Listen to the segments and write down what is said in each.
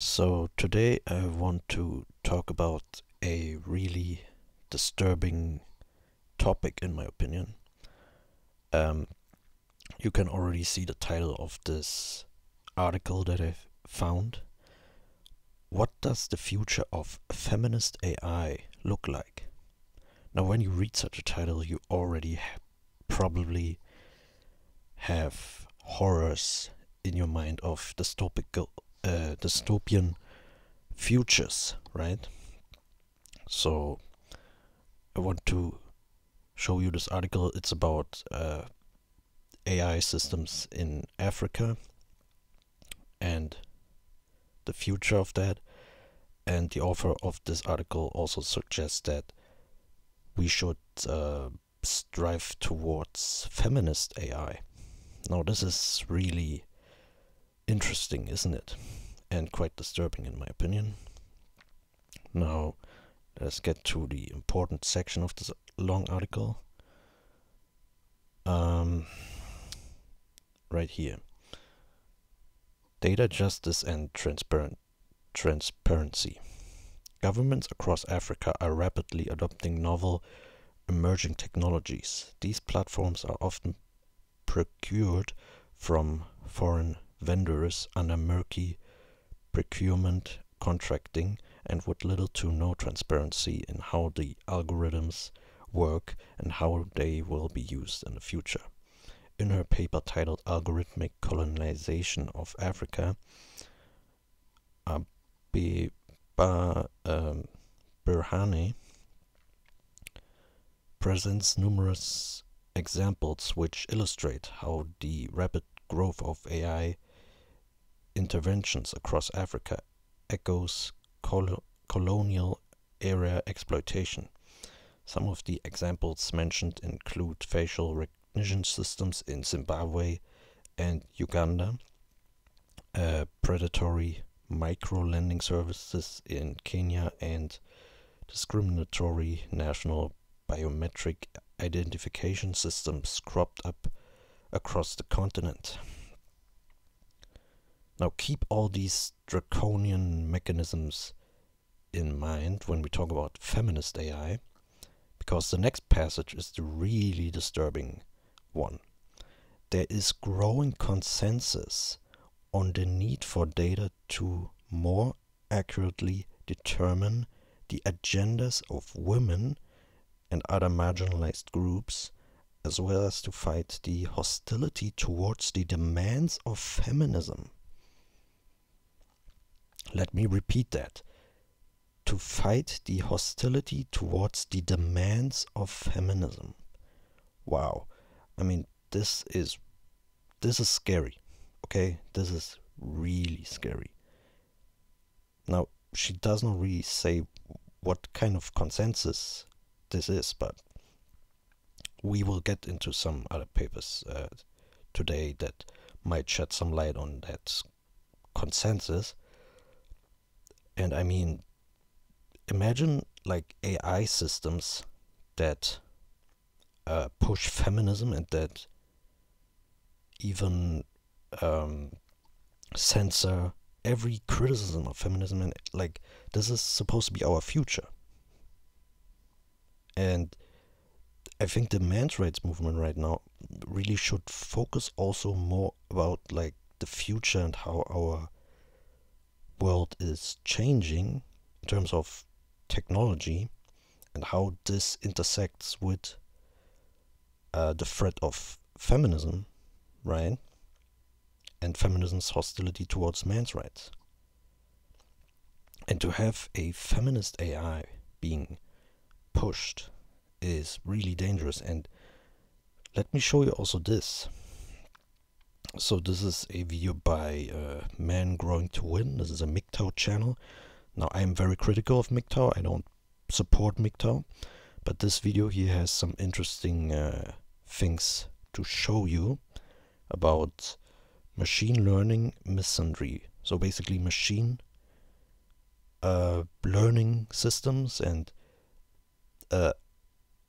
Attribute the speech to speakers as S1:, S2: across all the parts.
S1: So today I want to talk about a really disturbing topic in my opinion. Um, you can already see the title of this article that I've found. What does the future of feminist AI look like? Now when you read such a title you already probably have horrors in your mind of dystopian futures, right? So I want to show you this article. It's about AI systems in Africa and the future of that. And the author of this article also suggests that we should strive towards feminist AI. Now, this is really interesting, isn't it? And quite disturbing, in my opinion. Now, let's get to the important section of this long article. Right here. Data justice and transparency. Governments across Africa are rapidly adopting novel, emerging technologies. These platforms are often procured from foreign vendors under murky procurement contracting and with little to no transparency in how the algorithms work and how they will be used in the future. In her paper titled Algorithmic Colonization of Africa, Berhane presents numerous examples which illustrate how the rapid growth of AI interventions across Africa echoes colonial era exploitation. Some of the examples mentioned include facial recognition systems in Zimbabwe and Uganda, predatory micro-lending services in Kenya, and discriminatory national biometric identification systems cropped up across the continent. Now keep all these draconian mechanisms in mind when we talk about feminist AI, because the next passage is the really disturbing one. There is growing consensus on the need for data to more accurately determine the agendas of women and other marginalized groups, as well as to fight the hostility towards the demands of feminism. Let me repeat that. To fight the hostility towards the demands of feminism. Wow. I mean, this is scary. Okay? This is really scary. Now, she does not really say what kind of consensus this is, but we will get into some other papers today that might shed some light on that consensus. And I mean, imagine like AI systems that push feminism and that even censor every criticism of feminism, and like this is supposed to be our future. And I think the men's rights movement right now really should focus also more about like the future and how our world is changing in terms of technology and how this intersects with the threat of feminism, right? And feminism's hostility towards men's rights. And to have a feminist AI being pushed is really dangerous. And let me show you also this. So this is a video by Man Growing to Win. This is a MGTOW channel. Now I am very critical of MGTOW. I don't support MGTOW. But this video here has some interesting things to show you about machine learning misandry. So basically machine learning systems and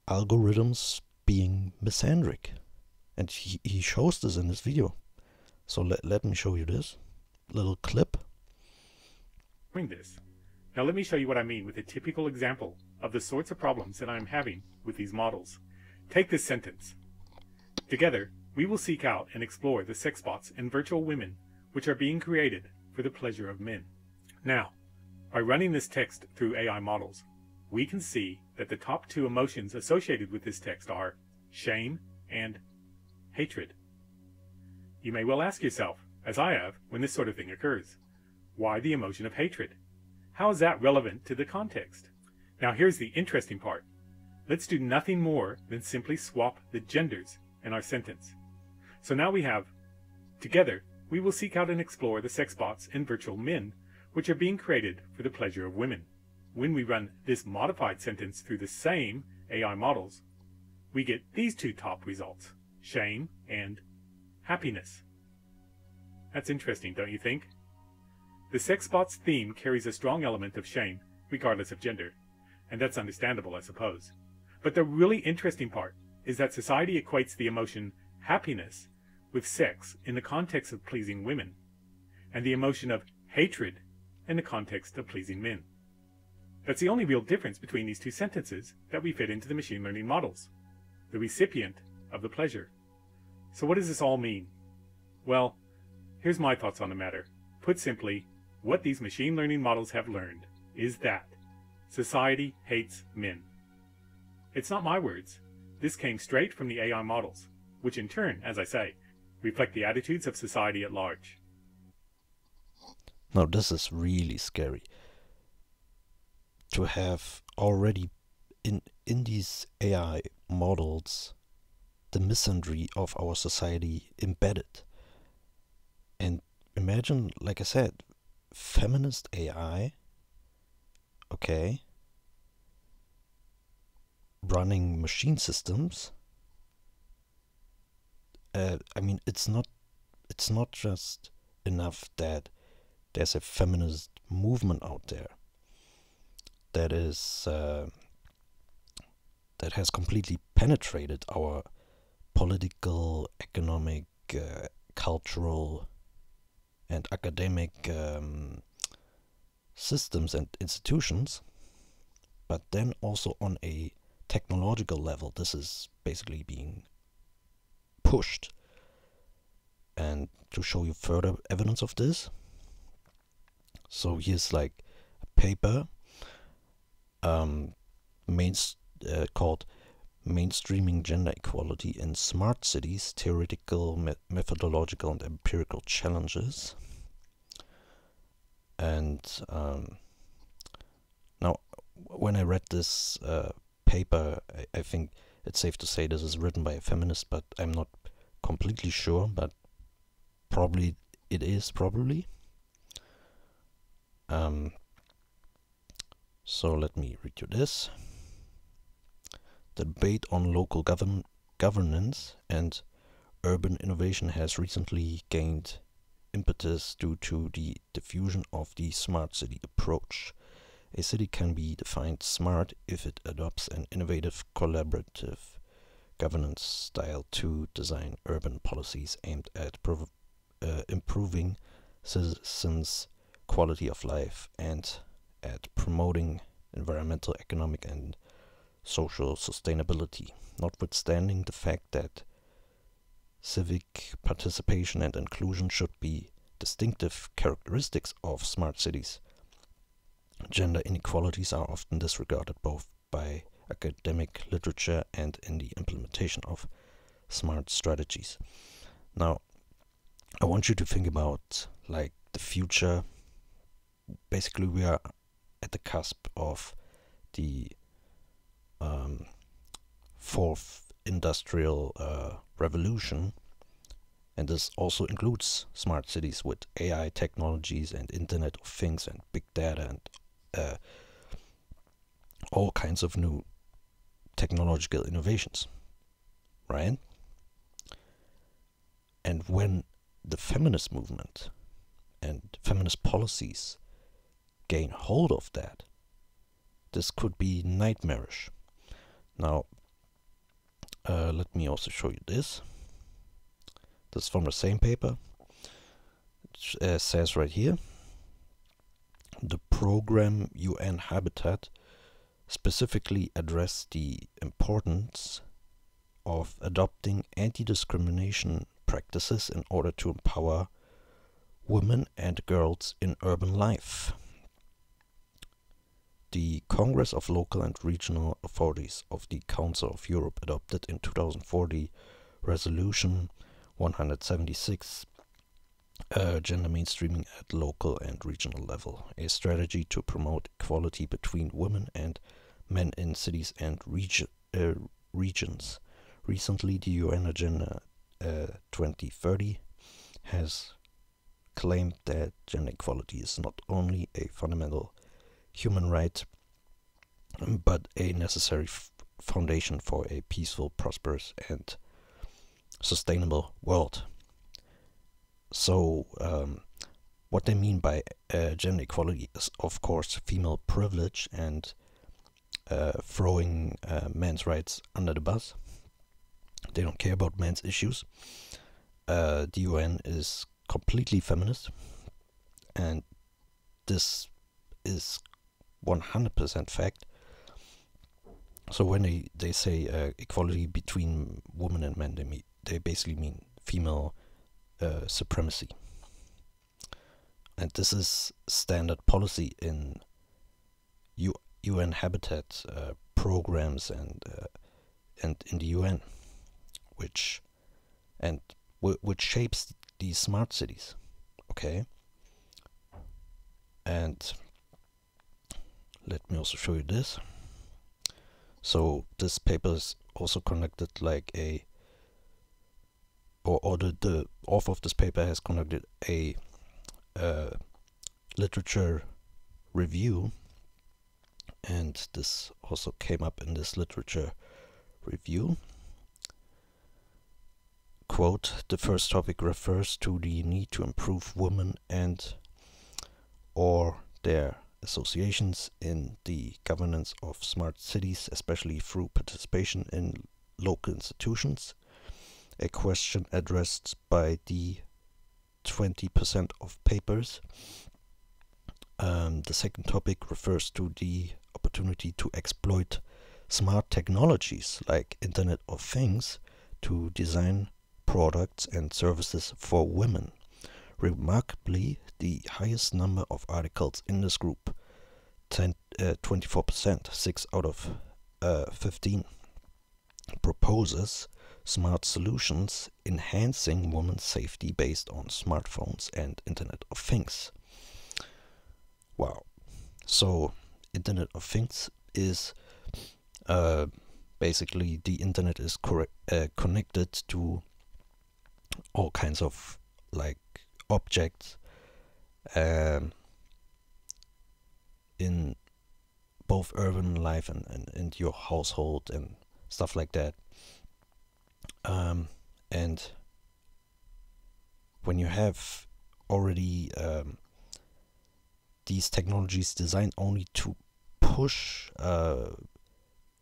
S1: algorithms being misandric. And he shows this in this video. So let me show you this little clip.
S2: this. Now let me show you what I mean with a typical example of the sorts of problems that I'm having with these models. Take this sentence. Together, we will seek out and explore the sex bots and virtual women which are being created for the pleasure of men. Now, by running this text through AI models, we can see that the top two emotions associated with this text are shame and hatred. You may well ask yourself, as I have when this sort of thing occurs, why the emotion of hatred? How is that relevant to the context? Now here's the interesting part. Let's do nothing more than simply swap the genders in our sentence. So now we have, together, we will seek out and explore the sex bots and virtual men which are being created for the pleasure of women. When we run this modified sentence through the same AI models, we get these two top results, shame and happiness. That's interesting, don't you think? The sex bots theme carries a strong element of shame, regardless of gender, and that's understandable, I suppose. But the really interesting part is that society equates the emotion happiness with sex in the context of pleasing women, and the emotion of hatred in the context of pleasing men. That's the only real difference between these two sentences that we fit into the machine learning models, the recipient of the pleasure. So what does this all mean? Well, here's my thoughts on the matter. Put simply, what these machine learning models have learned is that society hates men. It's not my words. This came straight from the AI models, which in turn, as I say, reflect the attitudes of society at large.
S1: Now this is really scary. To have already in these AI models the misandry of our society embedded. And imagine, like I said, feminist AI, okay, running machine systems. I mean, it's not just enough that there's a feminist movement out there that has completely penetrated our political, economic, cultural, and academic systems and institutions, but then also on a technological level, this is basically being pushed. And to show you further evidence of this, so here's like a paper called Mainstreaming Gender Equality in Smart Cities, Theoretical, Methodological and Empirical Challenges. And now, when I read this paper, I think it's safe to say this is written by a feminist, but I'm not completely sure, but probably it is, probably. So let me read you this. The debate on local governance and urban innovation has recently gained impetus due to the diffusion of the smart city approach. A city can be defined smart if it adopts an innovative, collaborative governance style to design urban policies aimed at improving citizens' quality of life and at promoting environmental, economic and social sustainability, notwithstanding the fact that civic participation and inclusion should be distinctive characteristics of smart cities. Gender inequalities are often disregarded both by academic literature and in the implementation of smart strategies. Now, I want you to think about like the future. Basically, we are at the cusp of the fourth industrial revolution, and this also includes smart cities with AI technologies and Internet of Things and big data and all kinds of new technological innovations, right? And when the feminist movement and feminist policies gain hold of that, this could be nightmarish. Now, let me also show you this. This is from the same paper. It says right here, the program UN Habitat specifically addressed the importance of adopting anti-discrimination practices in order to empower women and girls in urban life. The Congress of Local and Regional Authorities of the Council of Europe adopted in 2004 the Resolution 176, Gender Mainstreaming at Local and Regional Level, a strategy to promote equality between women and men in cities and regions. Recently, the UN Agenda 2030 has claimed that gender equality is not only a fundamental human right, but a necessary foundation for a peaceful, prosperous, and sustainable world. So, what they mean by gender equality is, of course, female privilege and throwing men's rights under the bus. They don't care about men's issues. The UN is completely feminist, and this is 100% fact. So when they say equality between women and men, they basically mean female supremacy. And this is standard policy in UN Habitat programs and in the UN, which shapes these smart cities. Okay, and let me also show you this. So this paper is also conducted like the author of this paper has conducted a literature review, and this also came up in this literature review. Quote, the first topic refers to the need to improve women and or their associations in the governance of smart cities, especially through participation in local institutions, a question addressed by the 20% of papers. The second topic refers to the opportunity to exploit smart technologies like Internet of Things to design products and services for women. Remarkably, the highest number of articles in this group, 24%, 6 out of 15, proposes smart solutions enhancing women's safety based on smartphones and Internet of Things. Wow. So, Internet of Things is basically the internet is connected to all kinds of like objects in both urban life and your household and stuff like that. And when you have already these technologies designed only to push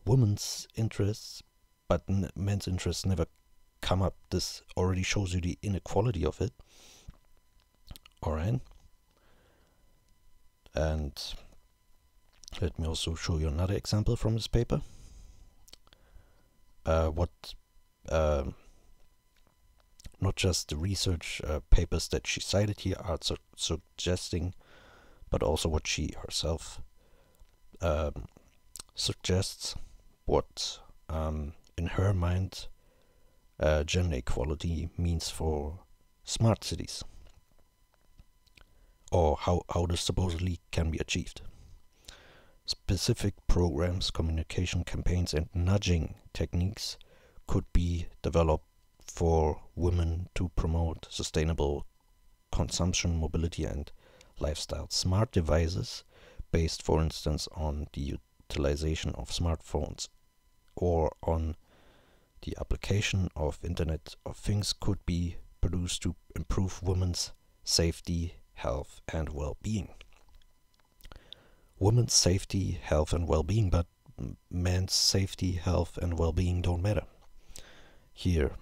S1: women's interests, but men's interests never come up, this already shows you the inequality of it. Alright. And let me also show you another example from this paper. Not just the research papers that she cited here are suggesting, but also what she herself suggests, what in her mind gender equality means for smart cities, or how this supposedly can be achieved. Specific programs, communication campaigns, and nudging techniques could be developed for women to promote sustainable consumption, mobility, and lifestyle. Smart devices based, for instance, on the utilization of smartphones or on the application of Internet of Things could be produced to improve women's safety, health, and well-being. Women's safety, health, and well-being, but men's safety, health, and well-being don't matter here.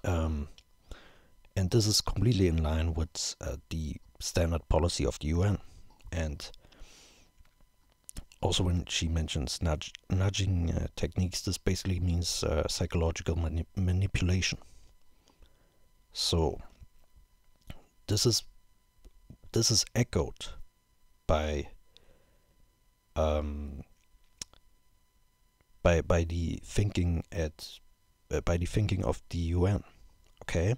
S1: And this is completely in line with the standard policy of the UN And also when she mentions nudging techniques, this basically means psychological manipulation. So this is echoed by the thinking by the thinking of the UN. Okay,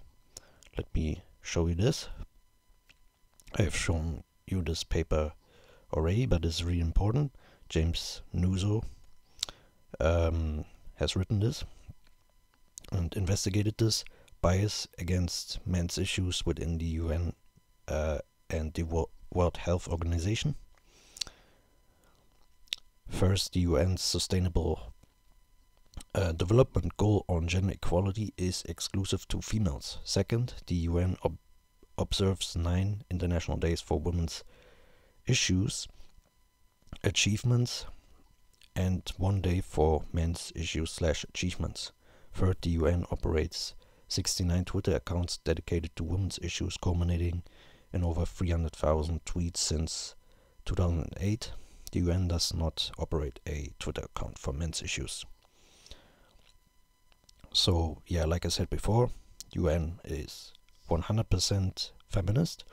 S1: let me show you this. I have shown you this paper already, but it's really important. James Nuzzo has written this and investigated this bias against men's issues within the UN and the World Health Organization. First, the UN's Sustainable Development Goal on gender equality is exclusive to females. Second, the UN observes 9 international days for women's issues, achievements, and 1 day for men's issues / achievements. Third, the UN operates 69 Twitter accounts dedicated to women's issues, culminating in over 300,000 tweets since 2008. The UN does not operate a Twitter account for men's issues. So, yeah, like I said before, UN is 100% feminist,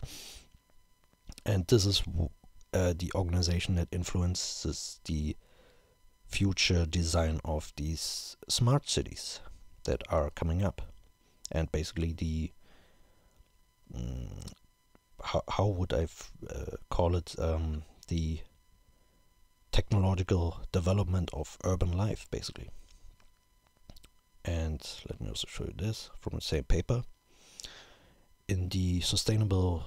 S1: and this is the organization that influences the future design of these smart cities that are coming up, and basically the how would I call it, the technological development of urban life, basically. And let me also show you this from the same paper. In the Sustainable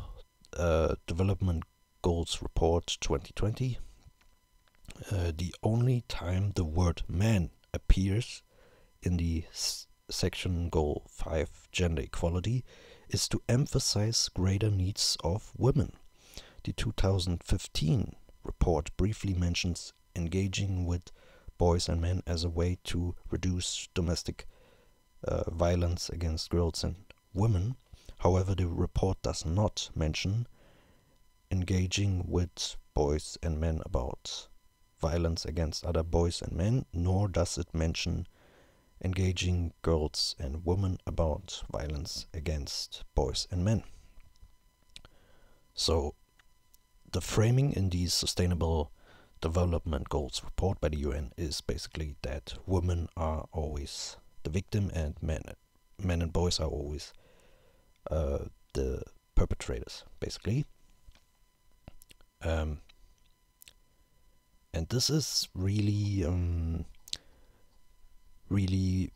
S1: Development Goals Report 2020, the only time the word man appears in the section Goal 5, Gender Equality, is to emphasize greater needs of women. The 2015 report briefly mentions engaging with boys and men as a way to reduce domestic violence against girls and women. However, the report does not mention engaging with boys and men about violence against other boys and men, nor does it mention engaging girls and women about violence against boys and men. So the framing in the Sustainable Development Goals report by the UN is basically that women are always the victim and men and boys are always the perpetrators, basically. And this is really really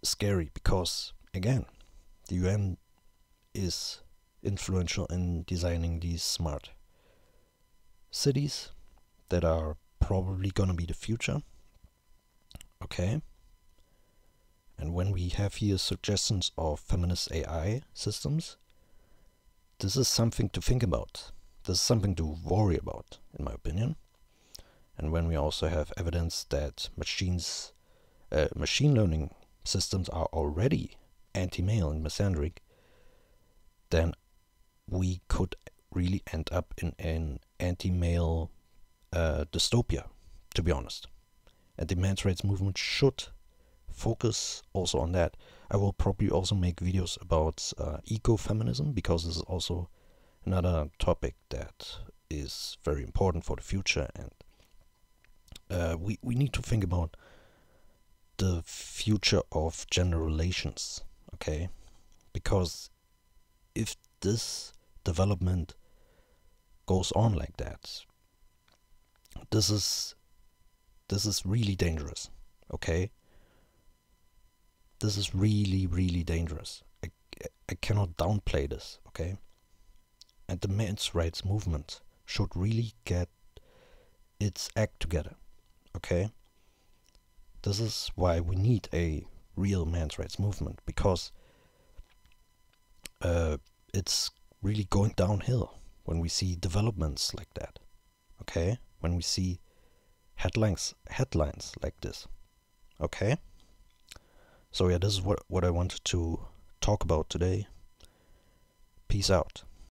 S1: scary because, again, the UN is influential in designing these smart cities that are probably gonna be the future. Okay. And when we have here suggestions of feminist AI systems, this is something to think about. This is something to worry about, in my opinion. And when we also have evidence that machine learning systems are already anti-male and misandric, then we could really end up in an anti-male dystopia, to be honest. And the men's rights movement should focus also on that. I will probably also make videos about ecofeminism, because this is also another topic that is very important for the future, and we need to think about the future of gender relations, okay? Because if this development goes on like that, this is really dangerous, okay? This is really, really dangerous. I cannot downplay this, okay? And the men's rights movement should really get its act together, okay? This is why we need a real men's rights movement, because it's really going downhill when we see developments like that, okay? When we see headlines like this, okay? So yeah, this is what I wanted to talk about today. Peace out.